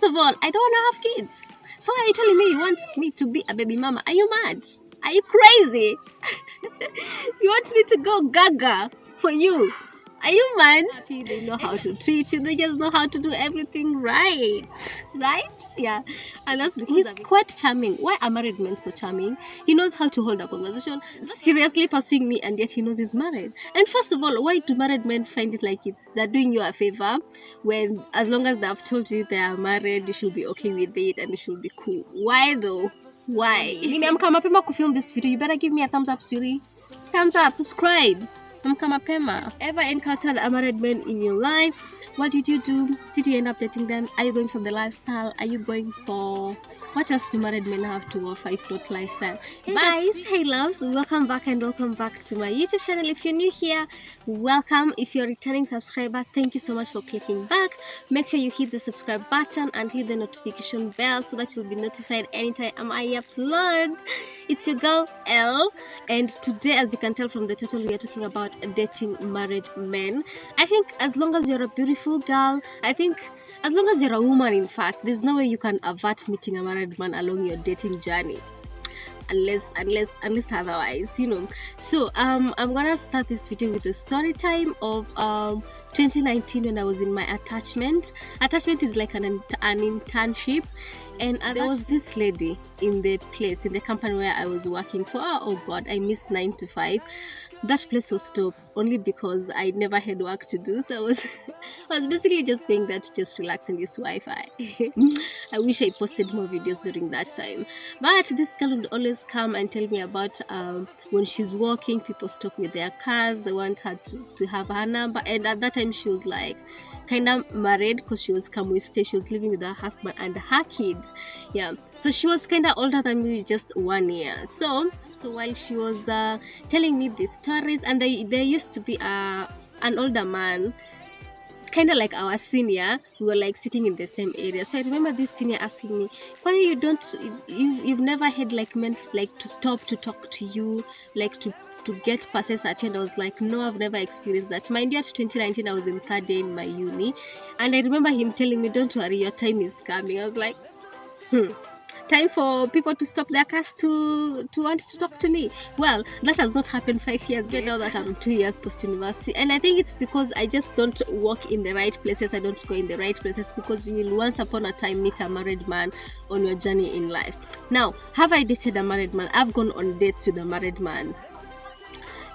of all, I don't want to have kids. So why are you telling me you want me to be a baby mama? Are you mad? Are you crazy? You want me to go gaga for you? Are you mad? They know how to treat you. They just know how to do everything right. Right? Yeah. And that's because he's quite charming. Why are married men so charming? He knows how to hold a conversation, seriously pursuing me, and yet he knows he's married. And first of all, why do married men find it like they're doing you a favor when, as long as they've told you they are married, you should be okay with it and it should be cool? Why though? Why? Nimeamka mapema kufilm this video. You better give me a thumbs up, Suri. Thumbs up, subscribe. Ever encountered a married man in your life? What did you do? Did you end up dating them? Are you going for the lifestyle? Are you going for... What else do married men have to offer if not lifestyle? Hey guys, hey loves, welcome back and welcome back to my YouTube channel. If you're new here, welcome. If you're a returning subscriber, thank you so much for clicking back. Make sure you hit the subscribe button and hit the notification bell so that you'll be notified anytime I upload. It's your girl Elle, and today, as you can tell from the title, we are talking about dating married men. I think as long as you're a beautiful girl, I think as long as you're a woman, in fact, there's no way you can avert meeting a married man along your dating journey, unless otherwise, you know. So I'm gonna start this video with a story time of 2019 when I was in my attachment is like an internship, and there was this lady in the company where I was working for. Oh god, I missed 9 to 5. That place was dope only because I never had work to do, so I was basically just going there to just relax in this Wi-Fi. I wish I posted more videos during that time, but this girl would always come and tell me about when she's walking, people stop with their cars, they want her to have her number. And at that time she was like kind of married because she was she was living with her husband and her kid. Yeah, so she was kind of older than me, just 1 year. So while she was telling me these stories, and there used to be an older man, kind of like our senior. We were like sitting in the same area. So I remember this senior asking me, why you've never had like men like to stop to talk to you, like to get passes at you? And I was like, no, I've never experienced that. Mind you, at 2019 I was in 3rd year in my uni, and I remember him telling me, don't worry, your time is coming. I was like, time for people to stop their cars to want to talk to me. Well, that has not happened 5 years later. Now that I'm 2 years post-university, and I think it's because I just don't walk in the right places. I don't go in the right places because you will once upon a time meet a married man on your journey in life. Now, have I dated a married man? I've gone on dates with a married man.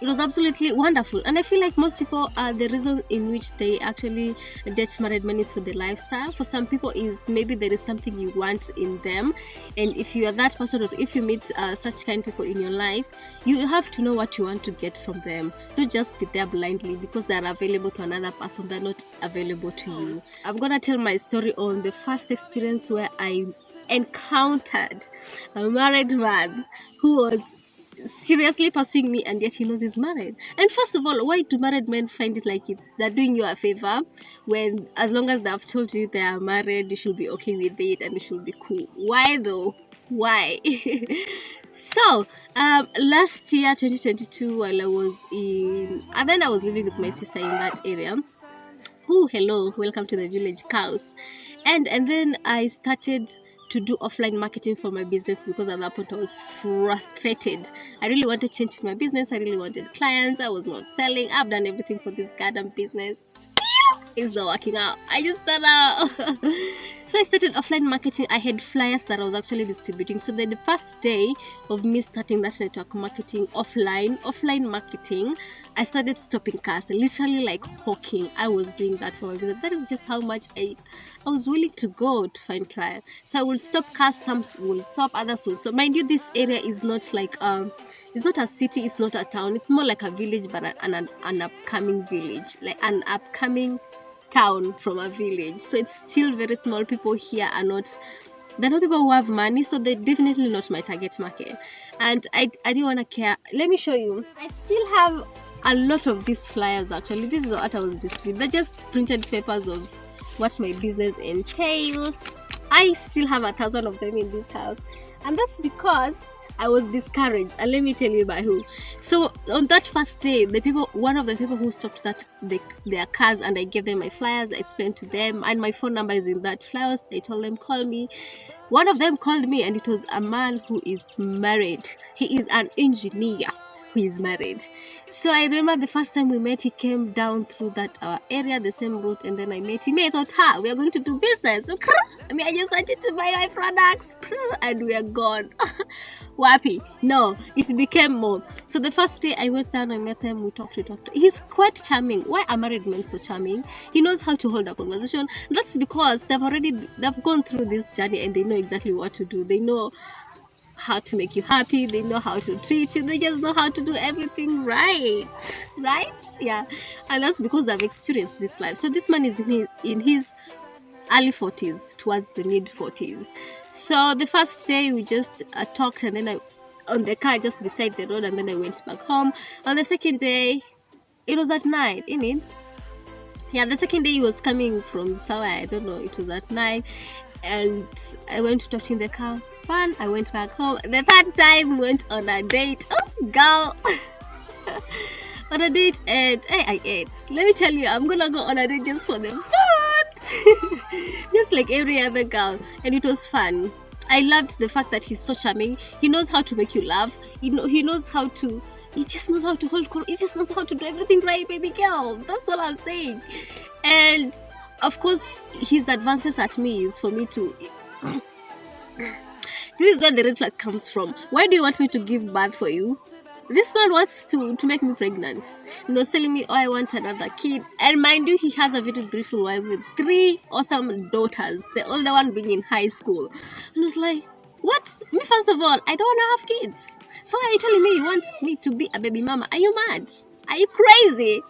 It was absolutely wonderful, and I feel like most people, the reason in which they actually date married men is for the lifestyle. For some people, is maybe there is something you want in them, and if you are that person, or if you meet such kind of people in your life, you have to know what you want to get from them. Don't just be there blindly because they are available to another person, they're not available to you. I'm gonna tell my story on the first experience where I encountered a married man who was seriously pursuing me, and yet he knows he's married. And first of all, why do married men find it like they're doing you a favor when, as long as they've told you they are married, you should be okay with it and it should be cool? Why though? Why? So last year 2022, while I was then I was living with my sister in that area. Oh, hello, welcome to the village cows. And then I started to do offline marketing for my business because at that point I was frustrated. I really wanted change in my business. I really wanted clients. I was not selling. I've done everything for this goddamn business. Still, it's not working out. I just don't know. So I started offline marketing. I had flyers that I was actually distributing. So then the first day of me starting that network marketing, offline marketing, I started stopping cars, literally like hawking. I was doing that for my business. That is just how much I was willing to go to find clients. So I will stop cars, some will stop, others will. So mind you, this area is not like it's not a city, it's not a town. It's more like a village, but an upcoming village, like an upcoming town from a village. So it's still very small. People here they're not people who have money, so they're definitely not my target market. And I didn't want to care. Let me show you. I still have a lot of these flyers. Actually, this is what I was distributing. They're just printed papers of what my business entails. I still have 1,000 of them in this house, and that's because I was discouraged, and let me tell you by who. So on that first day, one of the people who stopped their cars, and I gave them my flyers. I explained to them, and my phone number is in that flyers. I told them, call me. One of them called me, and it was a man who is married. He is an engineer who is married. So I remember the first time we met, he came down through that our area, the same route, and then I met him. I thought, we are going to do business. I just wanted to buy my products, and we are gone. Wapi? No, it became more. So the first day I went down and met him, we talked. He's quite charming. Why are married men so charming? He knows how to hold a conversation. That's because they've gone through this journey, and they know exactly what to do. They know how to make you happy. They know how to treat you. They just know how to do everything right? Yeah. And that's because they've experienced this life. So this man is in his early 40s towards the mid 40s. So the first day we just talked, and then I on the car just beside the road, and then I went back home. On the second day, it was at night, innit? Yeah, the second day he was coming from somewhere, I don't know, it was at night, and I went to talk to him in the car. Fun, I went back home. The third time we went on a date. Oh, girl. On a date, and I ate. Let me tell you, I'm gonna go on a date just for the food. Just like every other girl, and it was fun. I loved the fact that he's so charming. He knows how to make you laugh. He knows how to. He just knows how to he just knows how to do everything right, baby girl. That's all I'm saying. And of course, his advances at me is for me to. This is where the red flag comes from. Why do you want me to give birth for you? This man wants to make me pregnant. He was telling me, I want another kid. And mind you, he has a very beautiful wife with 3 awesome daughters. The older one being in high school. And I was like, what? Me, first of all, I don't want to have kids. So why are you telling me you want me to be a baby mama? Are you mad? Are you crazy?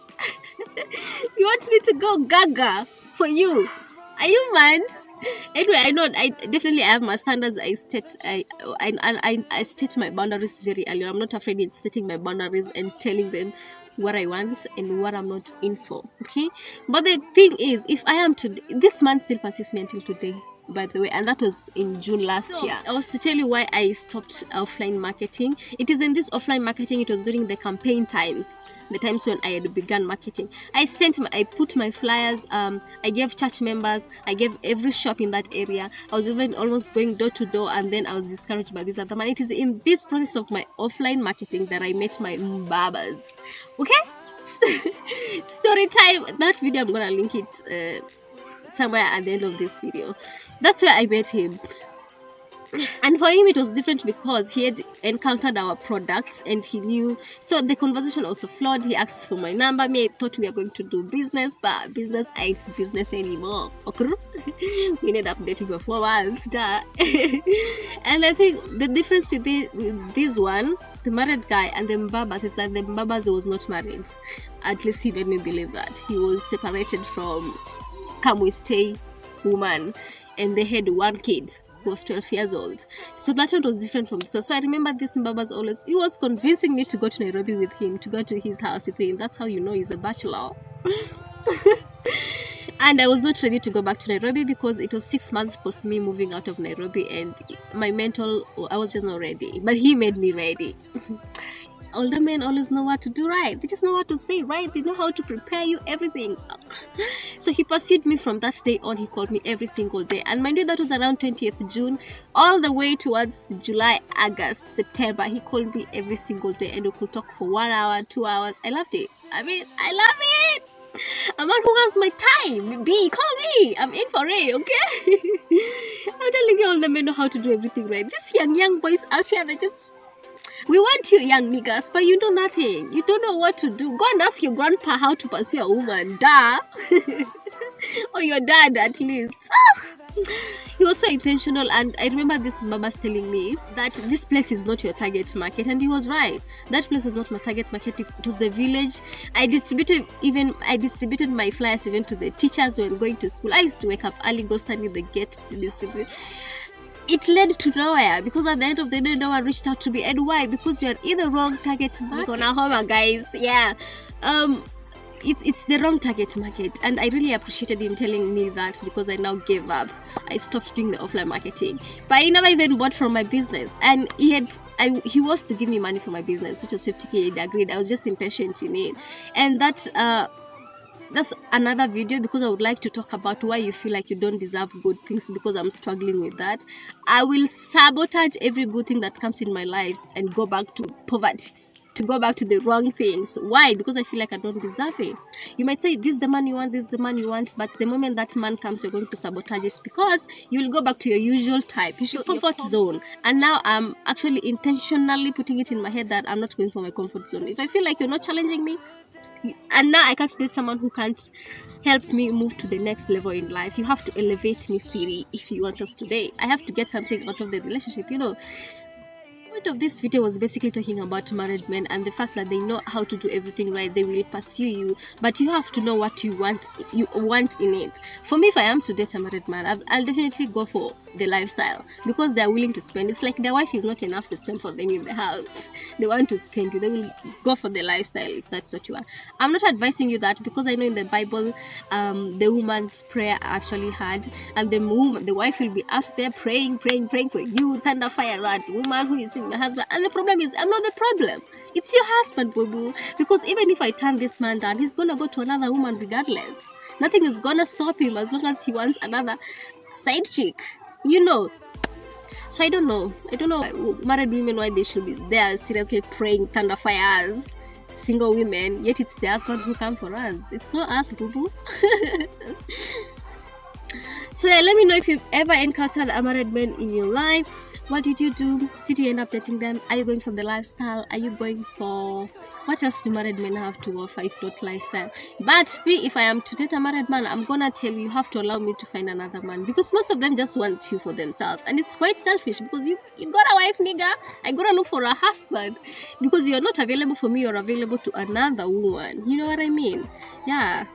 You want me to go gaga for you? Are you mad? Anyway, I know I definitely have my standards. I state my boundaries very early. I'm not afraid in stating my boundaries and telling them what I want and what I'm not in for. Okay, but the thing is, if I am to, this man still persists me until today, by the way, and that was in June last year. I was to tell you why I stopped offline marketing. It is in this offline marketing, it was during the campaign times, the times when I had begun marketing. I put my flyers, I gave church members, I gave every shop in that area. I was even almost going door to door, and then I was discouraged by this other man. It is in this process of my offline marketing that I met my mbabas. Okay? Story time. That video, I'm gonna link it somewhere at the end of this video. That's where I met him. And for him it was different because he had encountered our products and he knew. So the conversation also flowed. He asked for my number. Me, I thought we were going to do business, but business ain't business anymore. Okay? We ended up dating for 4 months. And I think the difference with this one, the married guy, and the Mbabas is that the Mbabas was not married. At least he made me believe that. He was separated from come we stay woman, and they had 1 kid who was 12 years old. So that one was different from this. So I remember this Mbabas always, he was convincing me to go to Nairobi with him, to go to his house with him. That's how you know he's a bachelor. And I was not ready to go back to Nairobi because it was 6 months post me moving out of Nairobi, and my mental, I was just not ready. But he made me ready. Older men always know what to do right. They just know what to say right. They know how to prepare you, everything. So he pursued me from that day on. He called me every single day. And mind you, that was around 20th June, all the way towards July, August, September. He called me every single day, and we could talk for 1 hour, 2 hours. I loved it. I mean, I love it. A man who has my time. B, call me. I'm in for it, okay? I'm telling you, all the men know how to do everything right. These young boys out here, they just... We want you young niggas, but you know nothing. You don't know what to do. Go and ask your grandpa how to pursue a woman. Duh. Or your dad, at least. He was so intentional, and I remember this Babas telling me that this place is not your target market, and he was right. That place was not my target market. It was the village. I distributed my flyers even to the teachers when going to school. I used to wake up early, go stand in the gate to distribute. It led to nowhere because at the end of the day, no one reached out to me. And why? Because you are in the wrong target market. Home, guys. Yeah. It's the wrong target market, and I really appreciated him telling me that because I now gave up. I stopped doing the offline marketing, but I never even bought from my business, and he had he was to give me money for my business, which was 50k. I agreed. I was just impatient in it, and that's another video, because I would like to talk about why you feel like you don't deserve good things, because I'm struggling with that. I will sabotage every good thing that comes in my life and go back to poverty, to go back to the wrong things. Why? Because I feel like I don't deserve it. You might say, this is the man you want, this is the man you want, but the moment that man comes, you're going to sabotage it, because you will go back to your usual type, your comfort zone. And now I'm actually intentionally putting it in my head that I'm not going for my comfort zone. If I feel like you're not challenging me, and now I can't date someone who can't help me move to the next level in life. You have to elevate me, sweetie, if you want us today. I have to get something out of the relationship, you know. The point of this video was basically talking about married men and the fact that they know how to do everything right. They will pursue you, but you have to know what you want in it. For me, if I am to date a married man, I'll definitely go for the lifestyle, because they're willing to spend. It's like their wife is not enough to spend for them in the house. They want to spend you. They will go for the lifestyle if that's what you want. I'm not advising you that, because I know in the Bible, the woman's prayer actually heard, and the wife will be out there praying for you, thunder fire, that woman who is in my husband. And the problem is, I'm not the problem. It's your husband, boo-boo. Because even if I turn this man down, he's gonna go to another woman regardless. Nothing is gonna stop him as long as he wants another side chick, you know. So I don't know married women, why they should be there seriously praying thunder fires, single women, yet it's the husband who come for us. It's not us, boo-boo. So yeah, let me know if you've ever encountered a married man in your life. What did you do? Did you end up dating them? Are you going for the lifestyle? Are you going for... what else do married men have to offer if not lifestyle? But if I am to date a married man, I'm gonna tell you, you have to allow me to find another man, because most of them just want you for themselves, and it's quite selfish, because you got a wife, nigga. I gotta look for a husband, because you're not available for me, you're available to another woman. You know what I mean? Yeah.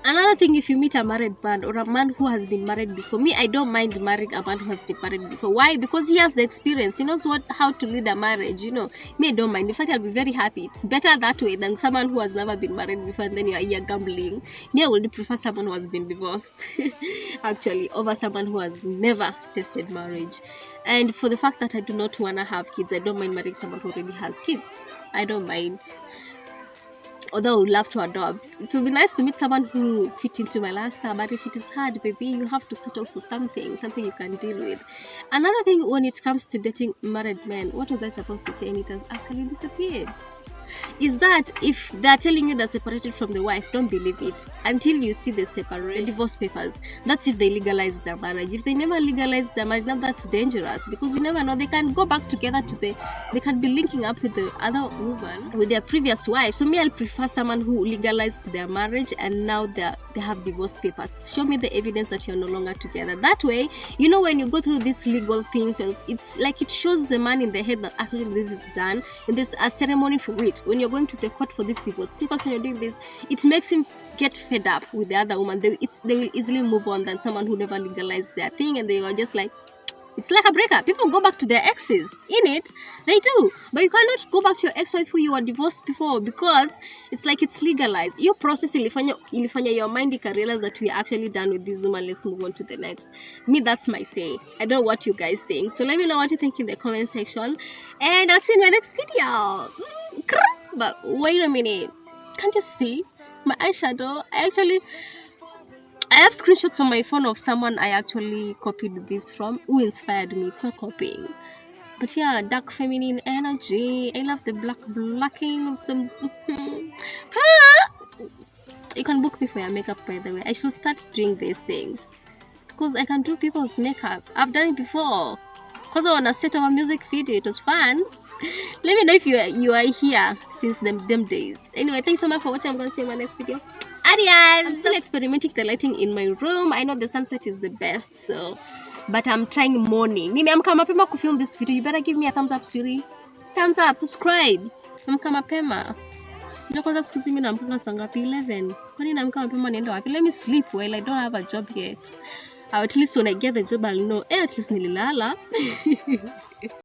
Another thing, if you meet a married man or a man who has been married before, me, I don't mind marrying a man who has been married before. Why? Because he has the experience. He knows how to lead a marriage, you know. Me, I don't mind. In fact, I'll be very happy. It's better that way than someone who has never been married before and then you're here gambling. Me, I would prefer someone who has been divorced, actually, over someone who has never tasted marriage. And for the fact that I do not want to have kids, I don't mind marrying someone who already has kids. I don't mind. Although I would love to adopt. It would be nice to meet someone who fit into my lifestyle, but if it is hard, baby, you have to settle for something you can deal with. Another thing, when it comes to dating married men, what was I supposed to say and it has actually disappeared, is that if they're telling you they're separated from the wife, don't believe it until you see the divorce papers. That's if they legalize their marriage. If they never legalize their marriage, now that's dangerous, because you never know, they can go back together they can be linking up with the other woman, with their previous wife. So me, I'll prefer someone who legalized their marriage and now they have divorce papers. Show me the evidence that you're no longer together. That way, you know, when you go through these legal things, it's like it shows the man in the head that actually this is done, and there's a ceremony for it. When you're going to the court for this divorce, because when you're doing this, it makes him get fed up with the other woman. They will easily move on than someone who never legalized their thing, and they are just like, it's like a breakup. People go back to their exes. In it, they do. But you cannot go back to your ex-wife who you were divorced before, because it's like it's legalized. Your process, ilifanya your mind can realize that we are actually done with this woman. Let's move on to the next. Me, that's my say. I don't know what you guys think. So let me know what you think in the comment section. And I'll see you in my next video. But wait a minute. Can't you see my eyeshadow? I have screenshots on my phone of someone I actually copied this from, who inspired me. It's not copying. But yeah, dark feminine energy. I love the blacking. Some you can book me for your makeup, by the way. I should start doing these things, because I can do people's makeup. I've done it before, because I want to set up a music video. It was fun. Let me know if you are here since them days. Anyway, thanks so much for watching. I'm going to see you in my next video. Adios! I'm still experimenting the lighting in my room. I know the sunset is the best, but I'm trying morning. Mimi amka mapema ku film this video. You better give me a thumbs up, Siri. Thumbs up, subscribe. Amka mapema. Ndio kwanza siku hizi mimi naamka saa ngapi? 11. Kwani naamka mapema niende wapi? Let me sleep well. I don't have a job yet. At least when I get the job I'll know. At least nililala.